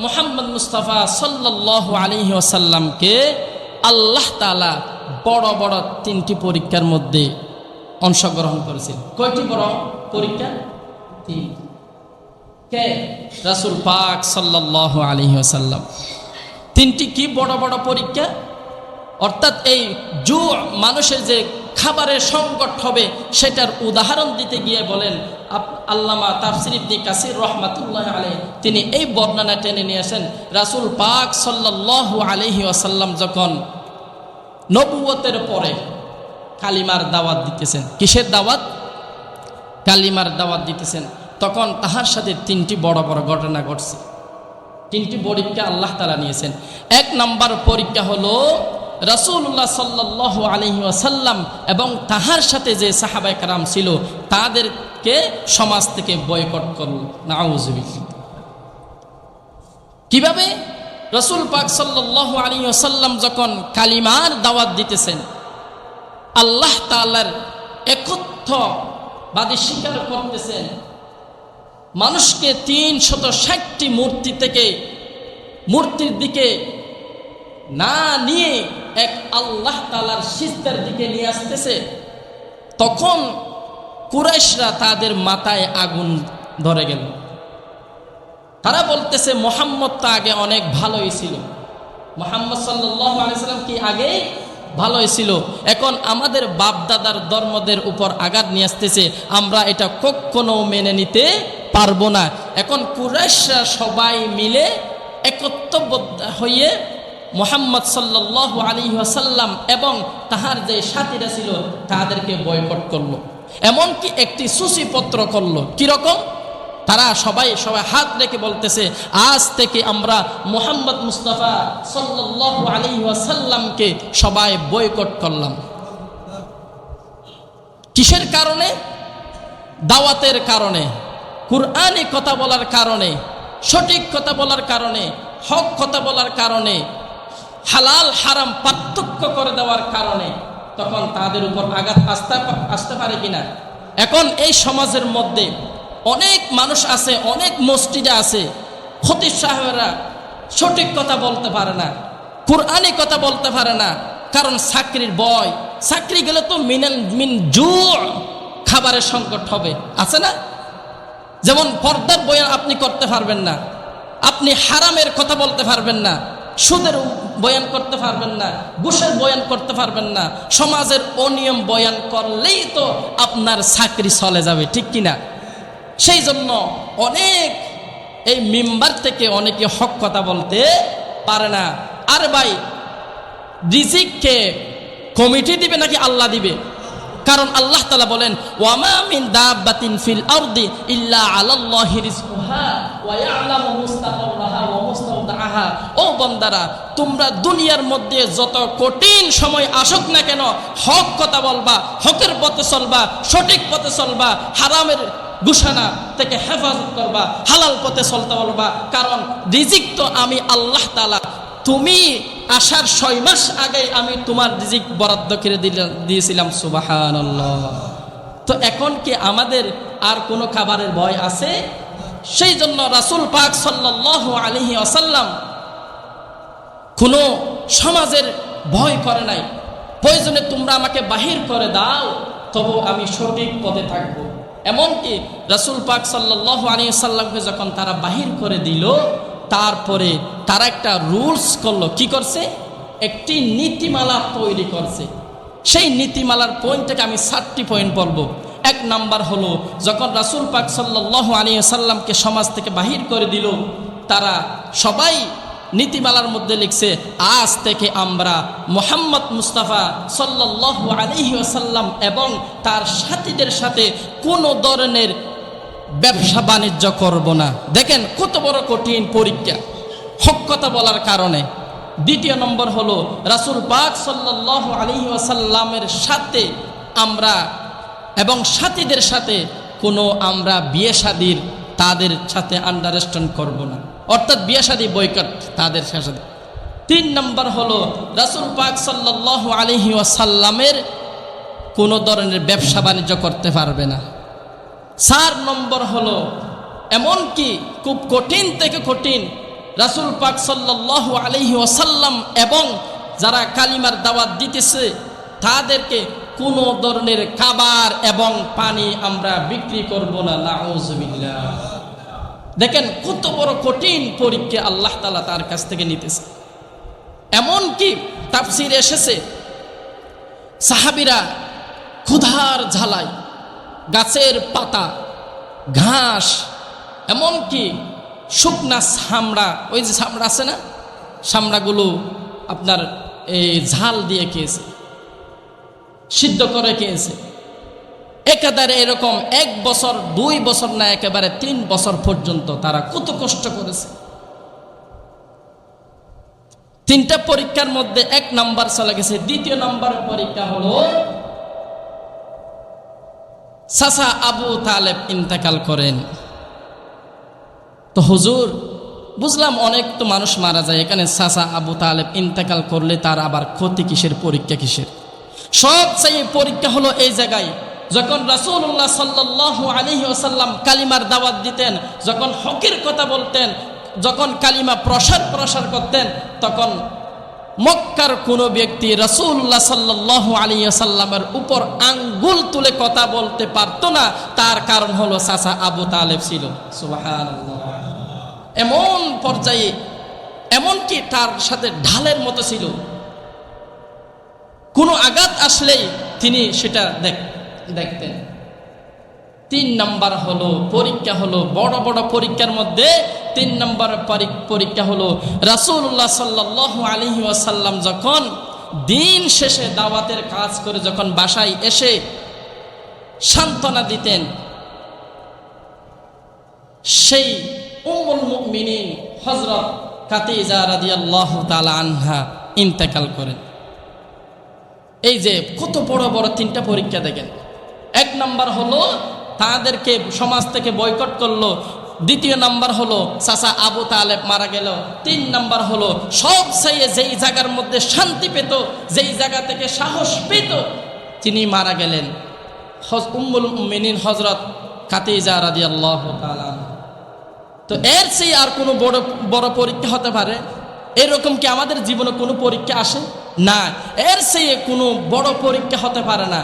মুহাম্মদ মুস্তাফা সাল্লাল্লাহু আলাইহি ওয়াসাল্লামকে আল্লাহ তাআলা বড় বড় 3টি পরীক্ষার মধ্যে অংশগ্রহণ করেছেন। কয়টি বড় পরীক্ষা? 3। কে? রাসূল পাক সাল্লাল্লাহু আলাইহি ওয়াসাল্লাম। 3টি কি বড় বড় পরীক্ষা? অর্থাৎ এই মানুষের যে খাবারের সংকট হবে সেটার উদাহরণ দিতে গিয়ে বলেন আল্লামা তাফসীর ইবনে কাসির রাহমাতুল্লাহি আলাইহি তিনি এই বর্ণনা টেনে নিয়ে আসেন, রাসূল পাক সাল্লাল্লাহু আলাইহি ওয়াসাল্লাম যখন নবুয়তের পরে কালিমার দাওয়াত দিতেছেন। কিসের দাওয়াত? কালিমার দাওয়াত দিতেছেন। তখন তাহার সাথে 3টি বড় বড় ঘটনা ঘটছে। 3টি পরীক্ষা আল্লাহ তাআলা নিয়েছেন। 1 নাম্বার পরীক্ষা হলো রাসূলুল্লাহ সাল্লাল্লাহু আলাইহি ওয়াসাল্লাম এবং তাহার সাথে যে সাহাবায়ে কেরাম ছিল তাদেরকে সমাজ থেকে বয়কট করল। নাউযুবিল্লাহ। কিভাবে? রাসূল পাক সাল্লাল্লাহু আলাইহি ওয়াসাল্লাম যখন কালিমার দাওয়াত দিতেছেন, আল্লাহ তাআলার একত্ববাদী স্বীকার করতেছেন, মানুষকে 360টি মূর্তির দিকে না নিয়ে এক আল্লাহ তাআলার সিজদার দিকে নিয়ে আসতেছে, তখন কুরাইশরা তাদের মাথায় আগুন ধরে গেল। তারা বলতেছে মুহাম্মদ তো আগে অনেক ভালোই ছিল, মুহাম্মদ সাল্লাল্লাহু আলাইহি সাল্লাম কি আগে ভালোই ছিল, এখন আমাদের বাপদাদার ধর্মদের উপর আঘাত নিয়ে আসতেছে, আমরা এটা কখনো মেনে নিতে পারবো না। এখন কুরাইশরা সবাই মিলে একত্রবদ্ধ হয়ে মুহাম্মদ সাল্লাল্লাহু আলাইহি ওয়াসাল্লাম এবং তাহার যে সাথীরা ছিল তাদেরকে বয়কট করলো। এমনকি একটি সূচিপত্র করলো। কিরকম? তারা সবাই হাত রেখে বলতেছে, আজ থেকে আমরা মুহাম্মদ মুস্তাফা সাল্লাল্লাহু আলাইহি ওয়াসাল্লামকে সবাই বয়কট করলাম। কিসের কারণে? দাওয়াতের কারণে, কুরআনি কথা বলার কারণে, সঠিক কথা বলার কারণে, হক কথা বলার কারণে, হালাল হারাম পার্থক্য করে দেওয়ার কারণে। তখন তাদের উপর আঘাত আসতে পারে কিনা? এখন এই সমাজের মধ্যে অনেক মানুষ আছে, অনেক মসজিদে আছে, খতিব সাহেবরা সঠিক কথা বলতে পারে না, কুরআনি কথা বলতে পারে না, কারণ চাকরির ভয়। চাকরি গেলে তো মিন খাবারের সংকট হবে, আছে না? যেমন পর্দার বয়ান আপনি করতে পারবেন না, আপনি হারামের কথা বলতে পারবেন না, সুদের বয়ান করতে পারবেন না, ঘুষের বয়ান করতে পারবেন না, সমাজের অনিয়ম বয়ান করলেই তো আপনার চাকরি চলে যাবে, ঠিক কিনা? সেই জন্য অনেক এই মিম্বার থেকে অনেকে হক কথা বলতে পারে না। আর ভাই, রিজিককে কমিটি দিবে নাকি আল্লাহ দিবে? কারণ আল্লাহ তাআলা বলেন, ওয়ামা মিন দাব্বাতিন ফিল আরদি ইল্লা আলাল্লাহি রিজকুহা ওয়া ইয়ালামু মুস্তাকাররাহা ওয়া মুস্তাওদাআহা। ও বান্দারা, তোমরা দুনিয়ার মধ্যে যত কঠিন সময় আসুক না কেন, হক কথা বলবা, হকের পথে চলবা, সঠিক পথে চলবা, হারামের গুশানা থেকে হেফাজত করবা, হালাল পথে চলতে বলবা, কারণ রিজিক তো আমি আল্লাহ তাআলা, তুমি আসার 6 মাস আগে আমি তোমার রিজিক বরাদ্দ করে দিয়েছিলাম। সুবহানাল্লাহ। তো এখন কি আমাদের আর কোনো খাবারের ভয় আছে? সেই জন্য রাসূল পাক সাল্লাল্লাহু আলাইহি ওয়াসাল্লাম কোনো সমাজের ভয় করে নাই। প্রয়োজনে তোমরা আমাকে বাহির করে দাও, তবু আমি সঠিক পথে থাকবো। এমনকি রাসূল পাক সাল্লাল্লাহু আলাইহি ওয়াসাল্লামকে যখন তারা বাহির করে দিল, তারপরে তারা একটা রুলস করলো। কি করছে? একটি নীতিমালা তৈরি করছে। সেই নীতিমালার পয়েন্টটাকে আমি 7টি পয়েন্ট বলবো। 1 নাম্বার হলো, যখন রাসূল পাক সাল্লাল্লাহু আলাইহি ওয়াসাল্লামকে সমাজ থেকে বাহির করে দিল, তারা সবাই নীতিমালার মধ্যে লিখছে, আজ থেকে আমরা মুহাম্মদ মুস্তাফা সাল্লাল্লাহু আলাইহি ওয়াসাল্লাম এবং তার সাথীদের সাথে কোনো ধরনের ব্যবসা বাণিজ্য করব না। দেখেন কত বড় কঠিন পরীক্ষা হক কথা বলার কারণে। 2 নম্বর হলো, রাসূল পাক সাল্লাল্লাহু আলাইহি ওয়াসাল্লামের সাথে আমরা এবং সাথীদের সাথে কোনো আমরা বিয়ে শাদীর তাদের সাথে আন্ডারস্ট্যান্ড করব না, অর্থাৎ বিয়ে শাদী বয়কট তাদের সাথে। 3 নম্বর হলো, রাসূল পাক সাল্লাল্লাহু আলাইহি ওয়াসাল্লামের কোনো ধরনের ব্যবসা বাণিজ্য করতে পারবে না। 4 নম্বর হলো, এমনকি খুব কঠিন থেকে কঠিন রাসূল পাক সাল্লাল্লাহু আলাইহি ওয়াসাল্লাম এবং যারা কালিমার দাওয়াত দিতেছে তাদেরকে কোনো ধরনের খাবার এবং পানি আমরা বিক্রি করব না, নাউযুবিল্লাহ। দেখেন কত বড় কঠিন পরীক্ষা আল্লাহ তাআলা তার কাছ থেকে নিতেছে। এমন কি তাফসীরে এসেছে সাহাবীরা ক্ষুধার ঝালায় গাছের পাতা, ঘাস, এমন কি শুকনা চামড়া, ওই যে চামড়া আছে না, চামড়াগুলো আপনার এই ঝাল দিয়ে খেয়েছে, সিদ্ধ করে খেয়েছে। একেবারে এরকম 1 বছর 2 বছর না, একেবারে 3 বছর পর্যন্ত তারা কত কষ্ট করেছে। 3টা পরীক্ষার মধ্যে 1 নাম্বার চলে গেছে। 2য় নাম্বারের পরীক্ষা হলো চাচা আবু তালেব ইন্তেকাল করেন। তো হুজুর বুঝলাম অনেক তো মানুষ মারা যায়, এখানে চাচা আবু তালেব ইন্তেকাল করলে তার আবার ক্ষতি কিসের, পরীক্ষা কিসের? সবচেয়ে পরীক্ষা হলো এই জায়গায় যখন রাসূলুল্লাহ সাল্লাল্লাহু আলাইহি ওয়াসাল্লাম কালিমার দাওয়াত দিতেন, যখন হকের কথা বলতেন, যখন কালিমা প্রসার করতেন, তখন মক্কার কোনো ব্যক্তি রাসূলুল্লাহ সাল্লাল্লাহু আলাইহি ওয়াসাল্লামের উপর আঙ্গুল তুলে কথা বলতে পারতো না। তার কারণ হলো চাচা আবু তালেব ছিল। সুবহানাল্লাহ। এমন পর্যায়ে, এমনকি তার সাথে ঢালের মতো ছিল, কোনো আঘাত আসলেই তিনি সেটা দেখতেন। 3 নাম্বার হলো পরীক্ষা হলো, বড় বড় পরীক্ষার মধ্যে 3 নাম্বার পরীক্ষা হলো রাসূলুল্লাহ সাল্লাল্লাহু আলাইহি ওয়াসাল্লাম যখন দিন শেষে দাওয়াতের কাজ করে যখন বাসায় এসে সান্ত্বনা দিতেন, সেই উম্মুল মুমিনিন হযরত খাদিজা রাদিয়াল্লাহু তাআলা আনহা ইন্তেকাল করেন। এই যে কত বড় বড় 3টা পরীক্ষা দেখেন। 1 নাম্বার হলো তাদেরকে সমাজ থেকে বয়কট করলো। 2য় নাম্বার হলো চাচা আবু তালেব মারা গেল। 3 নাম্বার হলো সবচেয়ে যেই জায়গার মধ্যে শান্তি পেত, যেই জায়গা থেকে সাহস পেত, তিনি মারা গেলেন। উম্মুল মুমিনিন হযরত খাদিজা রাদিয়াল্লাহু তাআলা। তো এর চেয়ে আর কোনো বড় পরীক্ষা হতে পারে? এরকম কি আমাদের জীবনে কোনো পরীক্ষা আসে? না, এর চেয়ে কোনো বড় পরীক্ষা হতে পারে না।